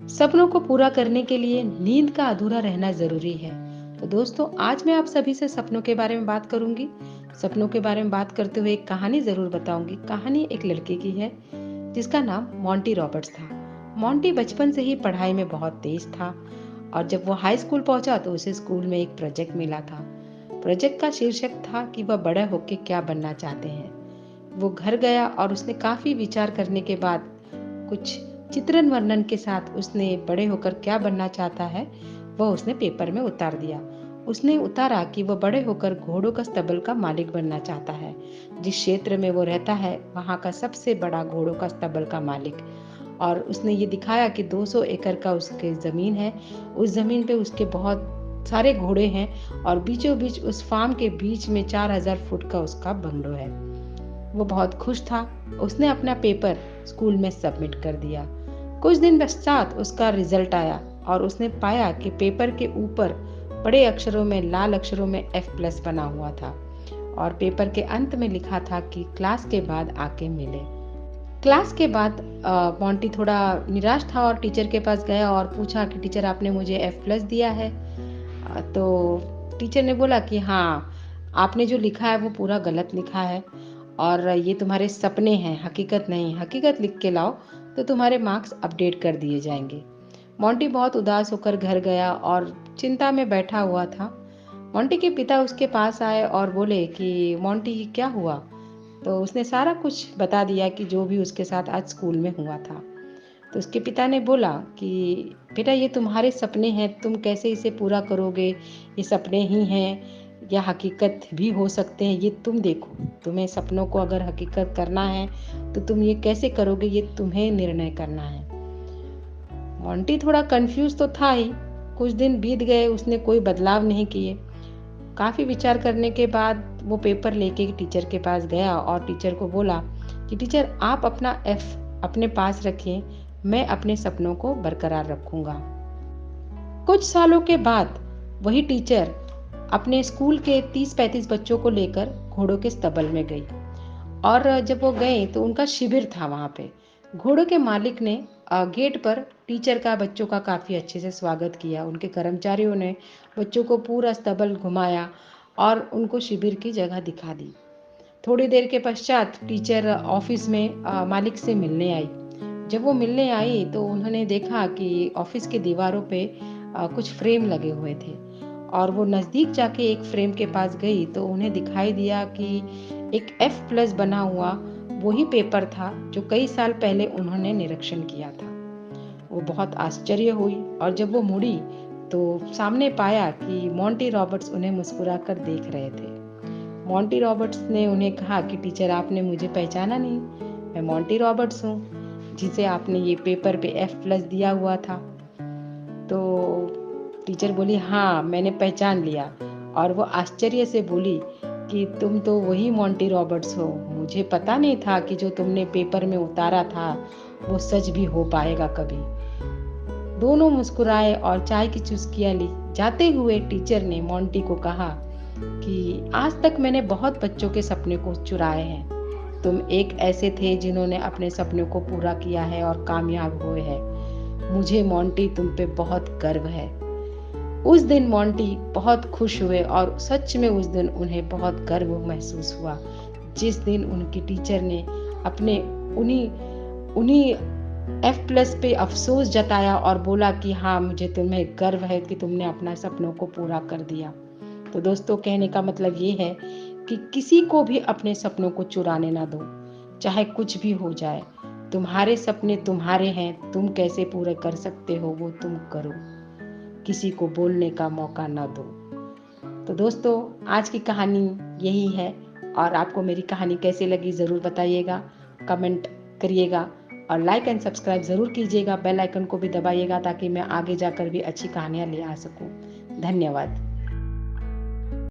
सपनों को पूरा करने के लिए नींद का अधूरा रहना जरूरी है। तो दोस्तों, आज मैं आप सभी से सपनों के बारे में बात करूंगी। सपनों के बारे में बात करते हुए एक कहानी जरूर बताऊंगी। कहानी एक लड़के की है जिसका नाम मोंटी रॉबर्ट्स था। मोंटी बचपन से ही पढ़ाई में बहुत तेज था और जब वो हाई स्कूल पहुंचा तो उसे स्कूल में एक प्रोजेक्ट मिला था। प्रोजेक्ट का शीर्षक था कि वह बड़े होकर क्या बनना चाहते हैं। वो घर गया और उसने काफी विचार करने के बाद कुछ चित्रण वर्णन के साथ उसने बड़े होकर क्या बनना चाहता है वह उसने पेपर में उतार दिया। उसने उतारा कि वह बड़े होकर घोड़ों का स्तबल का मालिक बनना चाहता है। जिस क्षेत्र में वो रहता है वहाँ का सबसे बड़ा घोड़ों का स्तबल का मालिक। और उसने ये दिखाया कि 200 एकड़ का उसके ज़मीन है। उस ज़मीन पे उसके बहुत सारे घोड़े हैं और बीचों बीच उस फार्म के बीच में 4000 फुट का उसका बंगलो है। वो बहुत खुश था। उसने अपना पेपर स्कूल में सबमिट कर दिया। कुछ दिन पश्चात उसका रिजल्ट आया और उसने पाया कि पेपर के ऊपर बड़े अक्षरों में लाल अक्षरों में F+ बना हुआ था और पेपर के अंत में लिखा था कि क्लास के बाद आके मिले। क्लास के बाद मोंटी थोड़ा निराश था और टीचर के पास गया और पूछा कि टीचर, आपने मुझे F+ दिया है। तो टीचर ने बोला कि हाँ, आपने जो लिखा है वो पूरा गलत लिखा है और ये तुम्हारे सपने हैं, हकीकत नहीं। हकीकत लिख के लाओ तो तुम्हारे मार्क्स अपडेट कर दिए जाएंगे। मोंटी बहुत उदास होकर घर गया और चिंता में बैठा हुआ था। मोंटी के पिता उसके पास आए और बोले कि मोंटी, क्या हुआ? तो उसने सारा कुछ बता दिया कि जो भी उसके साथ आज स्कूल में हुआ था। तो उसके पिता ने बोला कि बेटा, ये तुम्हारे सपने हैं, तुम कैसे इसे पूरा करोगे? ये सपने ही हैं या हकीकत भी हो सकते हैं, ये तुम देखो। तुम्हें सपनों को अगर हकीकत करना है तो तुम ये कैसे करोगे, ये तुम्हें निर्णय करना है। मोंटी थोड़ा कंफ्यूज तो था ही। कुछ दिन बीत गए, उसने कोई बदलाव नहीं किए। काफी विचार करने के बाद वो पेपर लेके टीचर के पास गया और टीचर को बोला कि टीचर, आप अपना F अपने पास रखिए, मैं अपने सपनों को बरकरार रखूंगा। कुछ सालों के बाद वही टीचर अपने स्कूल के 30-35 बच्चों को लेकर घोड़ों के स्तबल में गई और जब वो गए तो उनका शिविर था वहाँ पे। घोड़ों के मालिक ने गेट पर टीचर का बच्चों का काफ़ी अच्छे से स्वागत किया। उनके कर्मचारियों ने बच्चों को पूरा स्तबल घुमाया और उनको शिविर की जगह दिखा दी। थोड़ी देर के पश्चात टीचर ऑफिस में मालिक से मिलने आई। जब वो मिलने आई तो उन्होंने देखा कि ऑफिस की दीवारों पे कुछ फ्रेम लगे हुए थे और वो नज़दीक जाके एक फ्रेम के पास गई तो उन्हें दिखाई दिया कि एक F+ बना हुआ वही पेपर था जो कई साल पहले उन्होंने निरीक्षण किया था। वो बहुत आश्चर्य हुई और जब वो मुड़ी तो सामने पाया कि मोंटी रॉबर्ट्स उन्हें मुस्कुराकर देख रहे थे। मोंटी रॉबर्ट्स ने उन्हें कहा कि टीचर, आपने मुझे पहचाना नहीं? मैं मोंटी रॉबर्ट्स हूँ जिसे आपने ये पेपर पे F+ दिया हुआ था। तो टीचर बोली, हाँ, मैंने पहचान लिया। और वो आश्चर्य से बोली कि तुम तो वही मोंटी रॉबर्ट्स हो। मुझे पता नहीं था कि जो तुमने पेपर में उतारा था वो सच भी हो पाएगा कभी। दोनों मुस्कुराए और चाय की चुस्कियां ली। जाते हुए टीचर ने मोंटी को कहा कि आज तक मैंने बहुत बच्चों के सपने को चुराए हैं। तुम एक ऐसे थे जिन्होंने अपने सपनों को पूरा किया है और कामयाब हुए हैं। मुझे मोंटी तुम पे बहुत गर्व है। उस दिन मोंटी बहुत खुश हुए और सच में उस दिन उन्हें बहुत गर्व महसूस हुआ, जिस दिन उनकी टीचर ने अपने उन्हीं उन्हीं F+ पे अफसोस जताया और बोला कि हाँ, मुझे तुम्हें गर्व है कि तुमने अपना सपनों को पूरा कर दिया। तो दोस्तों, कहने का मतलब ये है कि किसी को भी अपने सपनों को चुराने ना दो, चाहे कुछ भी हो जाए। तुम्हारे सपने तुम्हारे हैं, तुम कैसे पूरे कर सकते हो वो तुम करो, किसी को बोलने का मौका ना दो। तो दोस्तों, आज की कहानी यही है और आपको मेरी कहानी कैसे लगी ज़रूर बताइएगा, कमेंट करिएगा और लाइक एंड सब्सक्राइब ज़रूर कीजिएगा। बेल आइकन को भी दबाइएगा ताकि मैं आगे जाकर भी अच्छी कहानियाँ ले आ सकूँ। धन्यवाद।